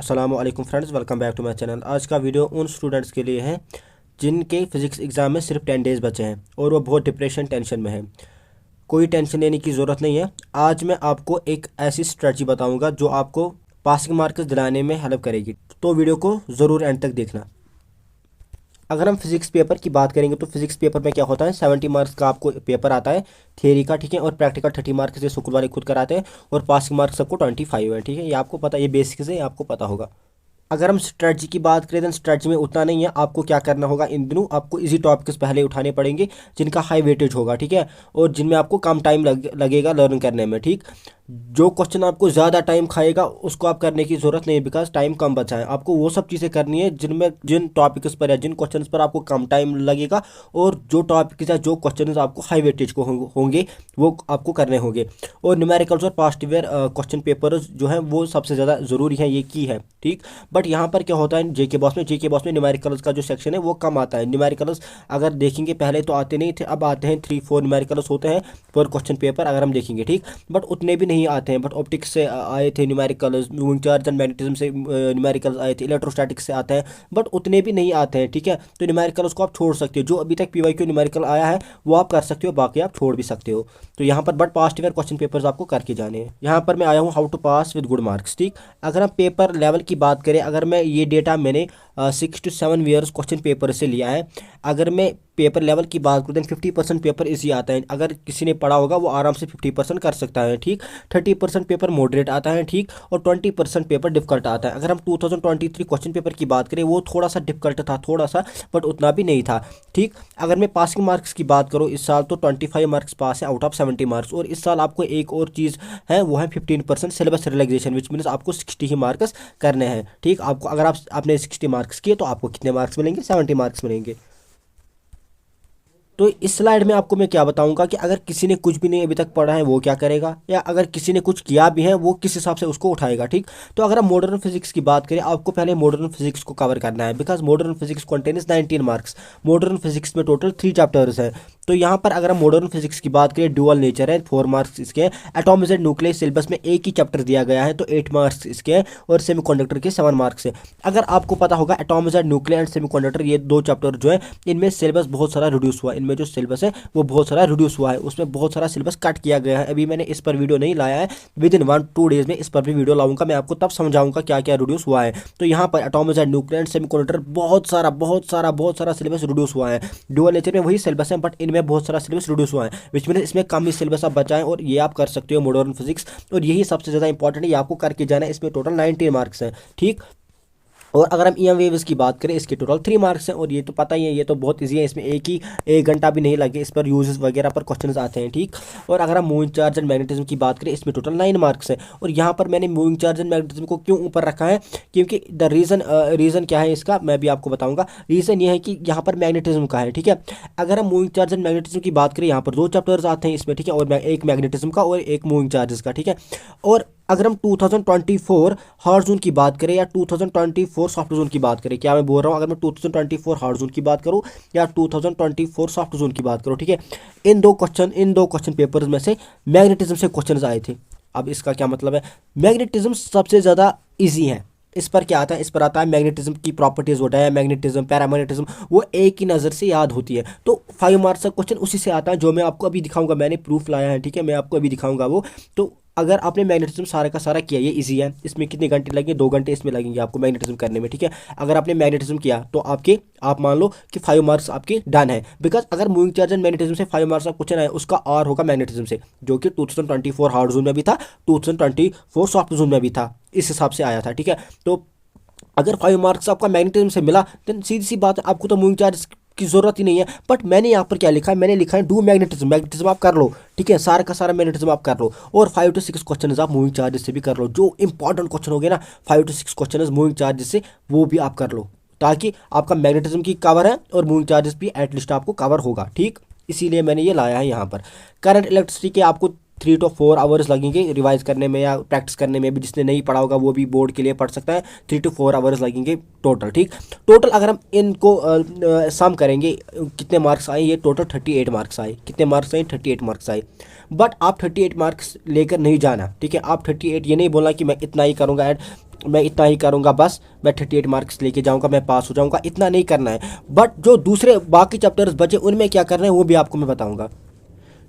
अस्सलाम वालेकुम friends, welcome back to my channel. आज का वीडियो उन स्टूडेंट्स के लिए है जिनके फिजिक्स एग्ज़ाम में सिर्फ 10 डेज़ बचे हैं और वो बहुत डिप्रेशन टेंशन में है। कोई टेंशन लेने की ज़रूरत नहीं है। आज मैं आपको एक ऐसी स्ट्रेटजी बताऊंगा जो आपको पासिंग मार्क्स दिलाने में हेल्प करेगी, तो वीडियो को ज़रूर एंड तक देखना। अगर हम फिजिक्स पेपर की बात करेंगे तो फिजिक्स पेपर में क्या होता है, 70 मार्क्स का आपको पेपर आता है थियरी का, ठीक है, और प्रैक्टिकल 30 मार्क्स से स्कूल वाले खुद कराते हैं और पासिंग मार्क्स सबको 25 है, ठीक है। ये आपको पता, ये बेसिक्स है, ये आपको पता होगा। अगर हम स्ट्रेटजी की बात करें तो स्ट्रेटजी में उतना नहीं है। आपको क्या करना होगा, इन दिनों आपको इजी टॉपिक्स पहले उठाने पड़ेंगे जिनका हाई वेटेज होगा, ठीक है, और जिनमें आपको कम टाइम लगेगा लर्न करने में, ठीक। जो क्वेश्चन आपको ज़्यादा टाइम खाएगा उसको आप करने की ज़रूरत नहीं, बिकॉज टाइम कम बचा है। आपको वो सब चीज़ें करनी है जिन टॉपिक्स पर या जिन क्वेश्चन पर आपको कम टाइम लगेगा, और जो टॉपिक्स या जो क्वेश्चन आपको हाई वेटेज को होंगे वो आपको करने होंगे। और न्यूमेरिकल्स और पास्ट ईयर क्वेश्चन पेपर्स जो हैं वो सबसे ज़्यादा ज़रूरी है, ये की है, ठीक। बट यहाँ पर क्या होता है, जेके बॉस में न्यूमेरिकल्स का जो सेक्शन है वो कम आता है। न्यूमेरिकल्स अगर देखेंगे पहले तो आते नहीं थे, अब आते हैं 3-4 न्यूमेरिकल्स होते हैं पर क्वेश्चन पेपर अगर हम देखेंगे, ठीक। बट उतने भी नहीं आते हैं। बट ऑप्टिक्स से आए थे numericals, moving charge and magnetism से न्यूमेरिकल्स आए थे, इलेक्ट्रोस्टैटिक्स से आते हैं, बट उतने भी नहीं आते हैं, ठीक है। तो न्यूमेरिकल्स को आप छोड़ सकते हो। जो अभी तक पीवाईक्यू न्यूमेरिकल आया है वो आप कर सकते हो, बाकी आप छोड़ भी सकते हो। तो यहाँ पर but past year question papers आपको करके जाने हैं। यहाँ पर मैं आया हूँ how to pass with good marks, ठीक। अगर हम पेपर लेवल की बात करें, अगर मैं ये डेटा मैंने 6 to 7 ईयर्स क्वेश्चन पेपर से लिया है। अगर मैं पेपर लेवल की बात करूँ तो 50% पेपर इजी आता है। अगर किसी ने पढ़ा होगा वो आराम से 50% कर सकता है, ठीक। 30% पेपर मॉडरेट आता है, ठीक, और 20% पेपर डिफिकल्ट आता है। अगर हम 2023 क्वेश्चन पेपर की बात करें वो थोड़ा सा डिफिकल्ट था, थोड़ा सा, बट उतना भी नहीं था, ठीक। अगर मैं पासिंग मार्क्स की बात करूँ इस साल तो 25 मार्क्स पास है आउट ऑफ 70 मार्क्स। और इस साल आपको एक और चीज़ है, वो है 15% सिलेबस रिलैक्सेशन, विच मीन्स आपको 60 ही मार्क्स करने हैं, ठीक। आपको अगर आपने 60 मार्क्स किए तो आपको कितने मार्क्स मिलेंगे, 70 मार्क्स मिलेंगे। तो इस स्लाइड में आपको मैं क्या बताऊंगा कि अगर किसी ने कुछ भी नहीं अभी तक पढ़ा है वो क्या करेगा, या अगर किसी ने कुछ किया भी है वो किस हिसाब से उसको उठाएगा, ठीक। तो अगर हम मॉडर्न फिजिक्स की बात करें, आपको पहले मॉडर्न फिजिक्स को कवर करना है, because modern physics contains 19 marks. Modern physics में टोटल 3 चैप्टर्स हैं। तो यहाँ पर अगर हम मॉडर्न फिजिक्स की बात करें, ड्यूअल नेचर है, 4 मार्क्स इसके हैं। एटॉम्स एंड न्यूक्लियस सिलेबस में एक ही चैप्टर दिया गया है तो 8 मार्क्स इसके हैं, और सेमीकंडक्टर के 7 मार्क्स है। अगर आपको पता होगा atoms and nuclear and semiconductor, ये 2 चैप्टर जो है इनमें सिलेबस बहुत सारा रिड्यूस हुआ है। इनमें जो सिलेबस है वो बहुत सारा रिड्यूस हुआ है, उसमें बहुत सारा सिलेबस कट किया गया है। अभी मैंने इस पर वीडियो नहीं लाया है, विद इन 1-2 डेज में इस पर भी वीडियो लाऊंगा, मैं आपको तब समझाऊंगा क्या क्या रिड्यूस हुआ है। तो यहाँ पर atoms and nuclear and semiconductor बहुत सारा सिलेबस रिड्यूस हुआ है। ड्यूअल नेचर में वही सिलेबस है बट इनमें बहुत सारा सिलेबस रिड्यूस हुआ है, विच मीन इसमें कम ही सिलेबस आप बचाएं, और ये आप कर सकते हो मॉडर्न फिजिक्स। और यही सबसे ज़्यादा इंपॉर्टेंट है, ये आपको करके जाना है। इसमें टोटल 19 मार्क्स हैं, ठीक। और अगर हम ईएम वेव्स की बात करें, इसके टोटल 3 मार्क्स हैं, और ये तो पता ही है, ये तो बहुत इजी है। इसमें एक घंटा भी नहीं लगे, इस पर यूजेस वगैरह पर क्वेश्चंस आते हैं, ठीक। और अगर हम मूविंग चार्ज एंड मैग्नेटिज्म की बात करें, इसमें टोटल 9 मार्क्स हैं। और यहाँ पर मैंने मूविंग चार्ज एंड मैग्नेटिज्म को क्यों ऊपर रखा है, क्योंकि द रीज़न क्या है इसका मैं भी आपको बताऊँगा। रीज़न ये है कि यहाँ पर मैग्नेटिज्म का है, ठीक है। अगर हम मूविंग चार्ज एंड मैग्नेटिज्म की बात करें, यहाँ पर 2 चैप्टर्स आते हैं इसमें, ठीक है, और एक मैग्नेटिज्म का और एक मूविंग चार्जेस का, ठीक है। और अगर हम 2024 हार्ड जोन की बात करें या 2024 सॉफ्ट जोन की बात करें, क्या मैं बोल रहा हूँ, अगर मैं 2024 हार्ड जोन की बात करूँ या 2024 सॉफ्ट जोन की बात करूँ, ठीक है, इन दो क्वेश्चन पेपर्स में से मैग्नेटिज्म से क्वेश्चन आए थे। अब इसका क्या मतलब है, मैग्नेटिज्म सबसे ज़्यादा ईजी है। इस पर क्या आता है, इस पर आता है मैग्नेटिज्म की प्रॉपर्टीज, होता है मैग्नेटिज्म, पैरामैग्नेटिज्म, वो एक ही नज़र से याद होती है। तो 5 मार्क्स का क्वेश्चन उसी से आता है, जो मैं आपको अभी दिखाऊंगा। मैंने प्रूफ लाया है, ठीक है, मैं आपको अभी दिखाऊंगा वो। तो अगर आपने मैग्नेटिज्म सारा का सारा किया, ये इजी है, इसमें कितने घंटे लगेंगे, 2 घंटे इसमें लगेंगे आपको मैग्नेटिज्म करने में, ठीक है। अगर आपने मैग्नेटिज्म किया तो आप मान लो कि 5 मार्क्स आपके डन है, बिकॉज अगर मूविंग चार्ज एंड मैग्नेटिज्म से 5 मार्क्स का क्वेश्चन है, उसका आर होगा मैग्नेटिज्म से, जो कि 2024 हार्ड जोन में भी था, 2024 सॉफ्ट जोन में भी था, इस हिसाब से आया था, ठीक है। तो अगर 5 मार्क्स आपका मैग्नेटिज्म से मिला देन सीधी सी बात है, आपको तो मूविंग चार्ज की जरूरत ही नहीं है। बट मैंने यहाँ पर क्या लिखा है, मैंने लिखा है डू मैग्नेटिज्म आप कर लो, ठीक है, सारा का सारा मैग्नेटिज्म आप कर लो, और 5 to 6 क्वेश्चन आप मूविंग चार्जेस से भी कर लो। जो इंपॉर्टेंट क्वेश्चन हो गए ना, 5 to 6 क्वेश्चन मूविंग चार्जेस से, वो भी आप कर लो, ताकि आपका मैग्नेटिज्म की कवर है और मूविंग चार्जेस भी एटलीस्ट आपको कवर होगा, ठीक। इसीलिए मैंने ये लाया है यहाँ पर। करंट इलेक्ट्रिसिटी के आपको 3 to 4 आवर्स लगेंगे रिवाइज करने में या प्रैक्टिस करने में भी। जिसने नहीं पढ़ा होगा वो भी बोर्ड के लिए पढ़ सकता है। 3 to 4 आवर्स लगेंगे टोटल, ठीक। टोटल अगर हम इनको सम करेंगे कितने मार्क्स आए, ये टोटल 38 मार्क्स आए। कितने मार्क्स आए? 38 मार्क्स आए। बट आप 38 मार्क्स लेकर नहीं जाना, ठीक है। आप 38 ये नहीं बोलना कि मैं इतना ही करूँगा एंड मैं इतना ही करूँगा, बस मैं 38 मार्क्स लेके जाऊँगा, मैं पास हो जाऊँगा, इतना नहीं करना है। बट जो दूसरे बाकी चैप्टर्स बचे उनमें क्या करना है वो भी आपको मैं बताऊँगा।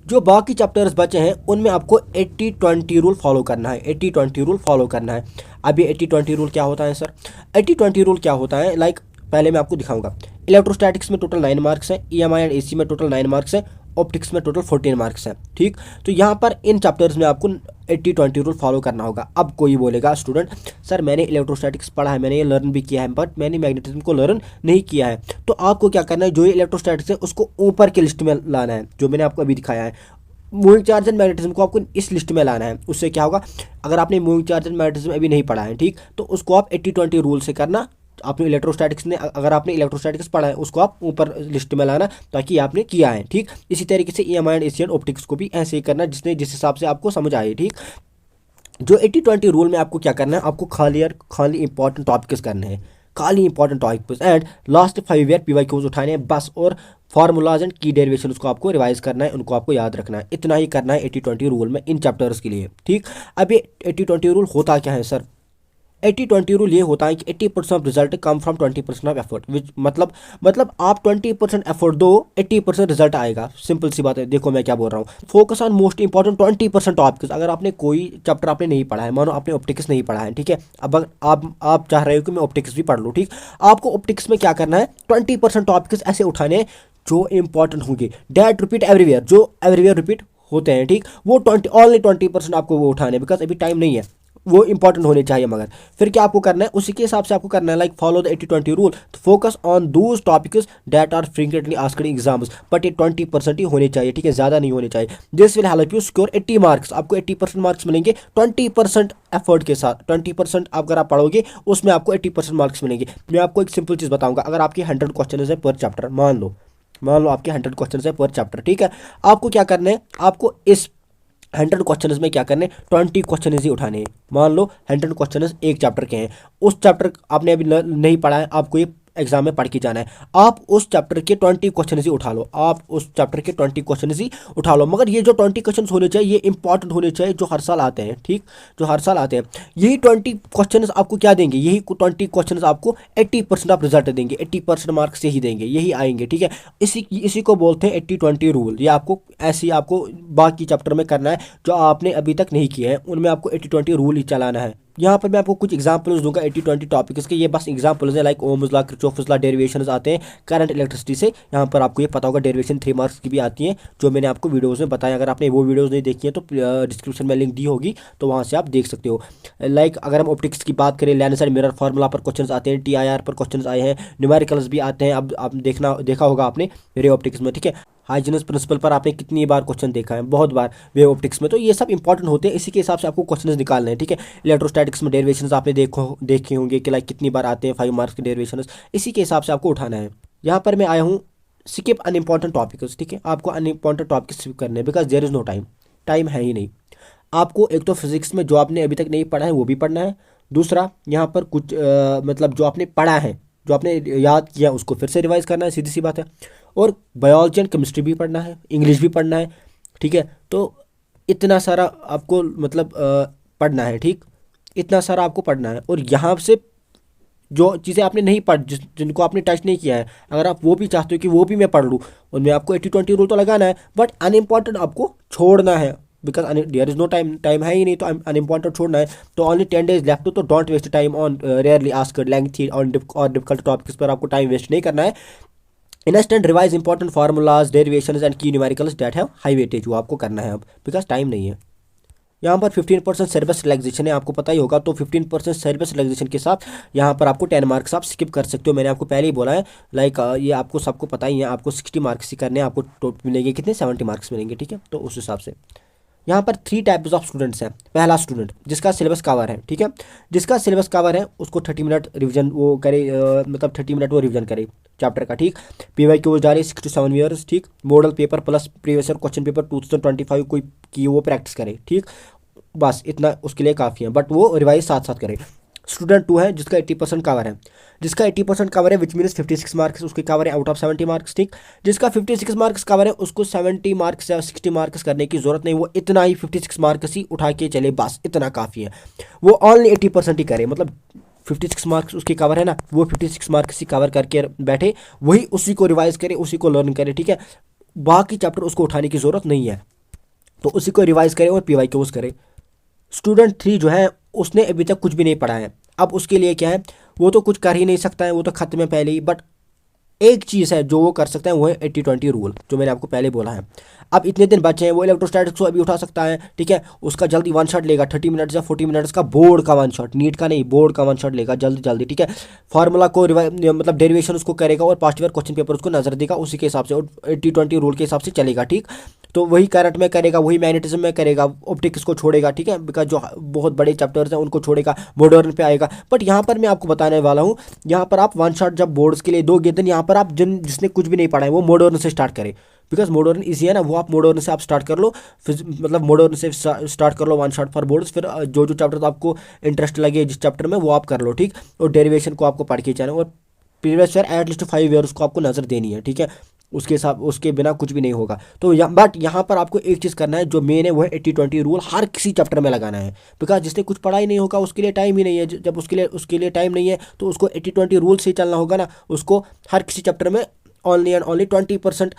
जो बाकी चैप्टर्स बचे हैं उनमें आपको 80-20 रूल फॉलो करना है। 80-20 रूल फॉलो करना है। अब ये 80-20 रूल क्या होता है सर? 80-20 रूल क्या होता है, लाइक पहले मैं आपको दिखाऊंगा। इलेक्ट्रोस्टैटिक्स में टोटल 9 मार्क्स हैं, ईएमआई एंड एसी में टोटल 9 मार्क्स हैं, ऑप्टिक्स में टोटल 14 मार्क्स हैं, ठीक। तो यहाँ पर इन चैप्टर्स में आपको 80-20 रूल फॉलो करना होगा। अब कोई बोलेगा स्टूडेंट सर मैंने इलेक्ट्रोस्टैटिक्स पढ़ा है, मैंने ये लर्न भी किया है, बट मैंने मैग्नेटिज्म को लर्न नहीं किया है। तो आपको क्या करना है, जो ये इलेक्ट्रोस्टैटिक्स है उसको ऊपर की लिस्ट में लाना है, जो मैंने आपको अभी दिखाया है। मूविंग चार्ज एंड मैग्नेटिज्म को आपको इस लिस्ट में लाना है। उससे क्या होगा, अगर आपने मूविंग चार्ज एंड मैग्नेटिज्म अभी नहीं पढ़ा है, ठीक, तो उसको आप 80-20 रूल से करना। आपने इलेक्ट्रोस्टैटिक्स ने, अगर आपने इलेक्ट्रोस्टैटिक्स पढ़ा है उसको आप ऊपर लिस्ट में लाना ताकि आपने किया है, ठीक। इसी तरीके से ईएमआई एंड एशियन ऑप्टिक्स को भी ऐसे ही करना जिस हिसाब से आपको समझ आए, ठीक। जो 80-20 रूल में आपको क्या करना है, आपको खाली इंपॉर्टेंट टॉपिक्स करने हैं, खाली important topics and last 5 year PYQs उठाने हैं बस। और फार्मूलाज एंड की डेरिवेशन उसको आपको रिवाइज करना है, उनको आपको याद रखना है। इतना ही करना है 80-20 रूल में इन चैप्टर्स के लिए, ठीक। अब ये 80-20 रूल होता क्या है सर? 80-20 रूल ये होता है कि 80% of result come from 20% of effort, which मतलब आप 20% एफर्ट दो, 80% रिजल्ट आएगा। सिंपल सी बात है। देखो मैं क्या बोल रहा हूँ, focus on most important 20% topics. अगर आपने कोई चैप्टर आपने नहीं पढ़ा है, मानो आपने ऑप्टिक्स नहीं पढ़ा है, ठीक है। अब आप चाह रहे हो कि मैं ऑप्टिक्स भी पढ़ लूँ, ठीक। आपको ऑप्टिक्स में क्या करना है, 20% टॉपिक्स ऐसे उठाने हैं जो इंपॉर्टेंट होंगे, डेट रिपीट एवरीवेयर, जो एवरीवेयर रिपीट होते हैं, ठीक। वो 20% आपको वो उठाने, बिकॉज अभी टाइम नहीं है, वो इंपॉर्टेंट होने चाहिए। मगर फिर क्या आपको करना है, उसी के हिसाब से आपको करना है, लाइक फॉलो द 80-20 रूल। तो focus on those topics that are frequently asked exams, but ये 20% ही होने चाहिए, ठीक है, ज़्यादा नहीं होने चाहिए। This will help you score 80 marks. आपको 80% मार्क्स मिलेंगे 20% एफर्ट के साथ। 20% अगर आप पढ़ोगे उसमें आपको 80% मार्क्स मिलेंगे। मैं आपको एक सिंपल चीज़ बताऊंगा, अगर आपके 100 क्वेश्चन है पर चैप्टर, मान लो आपके 100 क्वेश्चन है पर चैप्टर, ठीक है। आपको क्या करना है, आपको इस 100 क्वेश्चन में क्या करने, 20 क्वेश्चन ही उठाने हैं। मान लो 100 क्वेश्चन एक चैप्टर के हैं, उस चैप्टर आपने अभी नहीं पढ़ा है, आपको ये एग्जाम में पढ़ के जाना है। आप उस चैप्टर के 20 क्वेश्चन ही उठा लो, आप उस चैप्टर के 20 क्वेश्चन ही उठा लो। मगर ये जो 20 क्वेश्चन होने चाहिए ये इंपॉर्टेंट होने चाहिए, जो हर साल आते हैं, ठीक, जो हर साल आते हैं। यही 20 क्वेश्चन आपको क्या देंगे, यही 20 क्वेश्चन आपको 80% ऑफ रिजल्ट देंगे, 80% मार्क्स यही देंगे, यही आएंगे, ठीक है। इसी को बोलते हैं 80-20 रूल। ये आपको ऐसे ही आपको बाकी चैप्टर में करना है जो आपने अभी तक नहीं किए हैं, उनमें आपको 80-20 रूल ही चलाना है। यहाँ पर मैं आपको कुछ एग्जांपल्स दूंगा 80-20 टॉपिक्स के। ये बस एग्जांपल्स हैं, like Ohm's law, Kirchhoff's law, derivations आते हैं करंट इलेक्ट्रिसिटी से। यहाँ पर आपको ये पता होगा डेरिवेशन 3 मार्क्स की भी आती है, जो मैंने आपको वीडियोस में बताया। अगर आपने वो वीडियोस नहीं देखी है तो डिस्क्रिप्शन में लिंक दी होगी, तो वहाँ से आप देख सकते हो। लाइक अगर हम ऑप्टिक्स की बात करें, लेंस एंड मिरर फार्मूला पर क्वेश्चन आते हैं, TIR पर क्वेश्चन आए हैं, न्यूमेरिकल्स भी आते हैं। अब आप देखा होगा आपने मेरे ऑप्टिक्स में, ठीक है। हाइजीनस प्रिंसिपल पर आपने कितनी बार क्वेश्चन देखा है, बहुत बार वेव ऑप्टिक्स में। तो ये सब इंपॉर्टेंट होते हैं, इसी के हिसाब से आपको क्वेश्चन निकालने हैं, ठीक है। इलेक्ट्रोस्टैटिक्स में डेरिवेशंस आपने देखे होंगे कि लाइक कितनी बार आते हैं, 5 मार्क्स के डेरिवेशंस, इसी के हिसाब से आपको उठाना है। यहाँ पर मैं आया हूँ स्किप अनइम्पॉर्टेंट टॉपिक्स, ठीक है। आपको अनइम्पॉर्टेंट टॉपिक्स स्किप करने हैं, because there is no time है ही नहीं। आपको एक तो फिजिक्स में जो आपने अभी तक नहीं पढ़ा है वो भी पढ़ना है। दूसरा यहाँ पर कुछ मतलब जो आपने पढ़ा है, जो आपने याद किया उसको फिर से रिवाइज करना है, सीधी सी बात है। और बायोलॉजी एंड केमिस्ट्री भी पढ़ना है, इंग्लिश भी पढ़ना है, ठीक है। तो इतना सारा आपको मतलब पढ़ना है, ठीक, इतना सारा आपको पढ़ना है। और यहाँ से जो चीज़ें आपने नहीं पढ़, जिनको आपने टच नहीं किया है, अगर आप वो भी चाहते हो कि वो भी मैं पढ़ लूँ, उनमें आपको 80-20 रूल तो लगाना है, बट अनइम्पॉर्टेंट आपको छोड़ना है, because there is no time है ही नहीं, तो अनइम्पॉर्टेंट छोड़ना है। तो ओनली 10 days लेफ्ट, तो don't waste time on rarely asked lengthy और डिफिकल्ट टॉपिक्स पर आपको टाइम वेस्ट नहीं करना है। Instant revise important formulas, derivations and key numericals that have high weightage, वो आपको करना है अब, बिकॉज टाइम नहीं है। यहाँ पर 15% सिलेबस रिलैक्सेशन है, आपको पता ही होगा। तो 15% सिलेबस रिलैक्सेशन के साथ यहाँ पर आपको 10 मार्क्स आप स्किप कर सकते हो। मैंने आपको पहले ही बोला है, लाइक ये आपको सबको पता ही है, आपको 60 मार्क्स ही करने हैं, आपको मिलेंगे कितने, 70 मार्क्स मिलेंगे, ठीक है। तो उस हिसाब से यहाँ पर 3 टाइप्स ऑफ स्टूडेंट्स हैं। पहला स्टूडेंट जिसका सिलेबस कवर है, ठीक है, जिसका सिलेबस कवर है उसको 30 मिनट रिवीजन वो करे, मतलब 30 मिनट वो रिवीजन करे चैप्टर का, ठीक। PYQ डाले 6 to 7 ईयर्स, ठीक। Model paper plus previous year question paper 2025 कोई की वो प्रैक्टिस करे, ठीक। बस इतना उसके लिए काफ़ी है, बट वो रिवाइज साथ साथ करे। स्टूडेंट 2 है जिसका 80% कवर है, जिसका 80% कवर है विच मीन्स 56 मार्क्स उसके कवर है आउट ऑफ 70 मार्क्स, ठीक। जिसका 56 मार्क्स कवर है उसको 70 मार्क्स या 60 मार्क्स करने की जरूरत नहीं, वो इतना ही 56 मार्क्स ही उठा के चले, बस इतना काफ़ी है। वो ओनली 80% ही करे, मतलब 56 मार्क्स उसके कवर है ना, वो 56 मार्क्स ही कवर करके बैठे, वही उसी को रिवाइज करे, उसी को लर्न करे, ठीक है। बाकी चैप्टर उसको उठाने की ज़रूरत नहीं है, तो उसी को रिवाइज करे और PYQs करे। स्टूडेंट 3 जो है उसने अभी तक कुछ भी नहीं पढ़ा है, अब उसके लिए क्या है, वो तो कुछ कर ही नहीं सकता है, वो तो खत्म है पहले ही। बट एक चीज़ है जो वो कर सकता है, वो है 80-20 रूल, जो मैंने आपको पहले बोला है। अब इतने दिन बचे हैं, वो इलेक्ट्रोस्टैटिक्स को अभी उठा सकता है, ठीक है। उसका जल्दी वन शॉट लेगा 30 मिनट्स या 40 मिनट्स का, बोर्ड का वन शॉट, नीट का नहीं, बोर्ड का वन शॉट लेगा जल्दी जल्दी, ठीक है। फार्मूला को मतलब डेरिवेशन उसको करेगा और पास्ट ईयर क्वेश्चन पेपर उसको नजर देगा, उसी के हिसाब से और 80-20 रूल के हिसाब से चलेगा, ठीक। तो वही करंट में करेगा, वही मैग्नेटिज्म में करेगा, ऑप्टिक्स को छोड़ेगा, ठीक है, बिकॉज जो बहुत बड़े चैप्टर्स हैं उनको छोड़ेगा, मॉडर्न पे आएगा। बट यहाँ पर मैं आपको बताने वाला हूँ, यहाँ पर आप वन शॉट जब बोर्ड्स के लिए दोगे, देन यहाँ पर आप जिसने कुछ भी नहीं पढ़ा है वो मॉडर्न से स्टार्ट करे, बिकॉज मॉडर्न ईजी है ना, वो आप मॉडर्न से आप स्टार्ट कर लो, फिर मतलब मॉडर्न से स्टार्ट कर लो वन शॉट फॉर बोर्ड्स, फिर जो जो चैप्टर आपको इंटरेस्ट लगे जिस चैप्टर में वो आप कर लो, ठीक। और डेरिवेशन को आपको पढ़ के जाना, और प्रीवियस ईयर एटलीस्ट 5 ईयर उसको आपको नजर देनी है, ठीक है। उसके साथ उसके बिना कुछ भी नहीं होगा। तो बट यहाँ पर आपको एक चीज़ करना है जो मेन है, वो है 80-20 रूल हर किसी चैप्टर में लगाना है, बिकॉज जिसने कुछ पढ़ा ही नहीं होगा उसके लिए टाइम ही नहीं है। जब उसके लिए टाइम नहीं है तो उसको 80-20 रूल से ही चलना होगा ना, उसको हर किसी चैप्टर में ओनली एंड ओनली 20%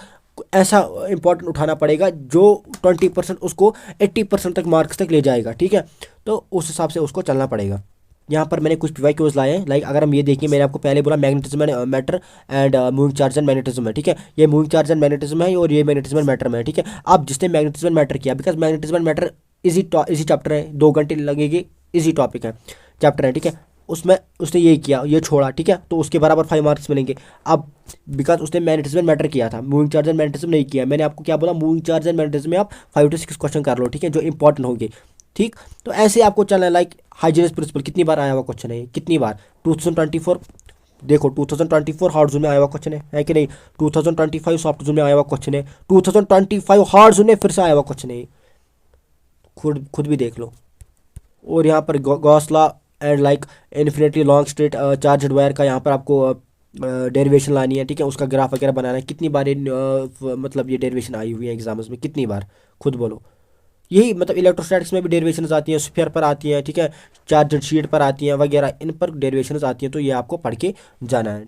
ऐसा इंपॉर्टेंट उठाना पड़ेगा जो 20% उसको 80% तक मार्क्स तक ले जाएगा, ठीक है। तो उस हिसाब से उसको चलना पड़ेगा। यहाँ पर मैंने कुछ PYQs लाए हैं, लाइक अगर हम ये देखिए, मैंने आपको पहले बोला magnetism and matter and moving charge and magnetism है, ठीक है। ये मूविंग चार्ज एंड मैग्नेटिज्म है और ये मैग्नेटिज्म एंड मैटर में है, ठीक है। अब जिसने मैग्नेटिज्म एंड मैटर किया, because magnetism and matter easy chapter है, 2 घंटे लगेगी, इजी टॉपिक है, चैप्टर है, ठीक है। उसमें उसने ये किया, ये छोड़ा, ठीक है, तो उसके बराबर 5 मार्क्स मिलेंगे। अब बिकॉज उसने मैग्नेटिज्म एंड मैटर किया था, मूविंग चार्ज एंड मैग्नेटिज्म नहीं किया, मैंने आपको क्या बोला, मूविंग चार्ज एंड मैग्नेटिज्म में आप 5 to 6 क्वेश्चन कर लो, ठीक है, जो इंपॉर्टेंट होंगे, ठीक। तो ऐसे आपको चलना है, लाइक हाइजीनियस प्रिंसिपल कितनी बार आया हुआ क्वेश्चन है, कितनी बार 2024, देखो 2024 हार्ड जोन में आया हुआ क्वेश्चन है कि नहीं, 2025 सॉफ्ट जोन में आया हुआ क्वेश्चन है, 2025 हार्ड जोन में फिर से आया हुआ क्वेश्चन है, खुद भी देख लो। और यहाँ पर Gauss law and like infinitely long straight charged wire का यहाँ पर आपको डेरिवेशन लानी है, ठीक है, उसका ग्राफ वगैरह बनाना है। कितनी बार मतलब ये डेरिवेशन आई हुई है एग्जाम्स में, कितनी बार, खुद बोलो। यही मतलब इलेक्ट्रोस्टैटिक्स में भी डेरिवेशंस आती हैं, स्फीयर पर आती हैं, ठीक है, चार्जर शीट पर आती हैं वगैरह, इन पर डेरिवेशंस आती हैं, तो ये आपको पढ़ के जाना है।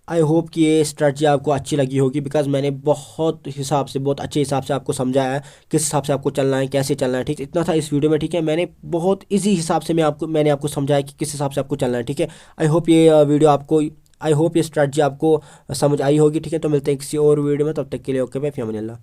आई होप कि ये स्ट्रेटजी आपको अच्छी लगी होगी, बिकॉज मैंने बहुत अच्छे हिसाब से आपको समझाया है किस हिसाब से आपको चलना है, कैसे चलना है, ठीक। इतना था इस वीडियो में, ठीक है। मैंने बहुत ईजी हिसाब से मैंने आपको समझाया कि किस हिसाब से आपको चलना है, ठीक है। आई होप ये स्ट्रेटजी आपको समझ आई होगी, ठीक है। तो मिलते हैं किसी और वीडियो में, तब तक के लिए ओके बाय, फ़ी अमान अल्लाह।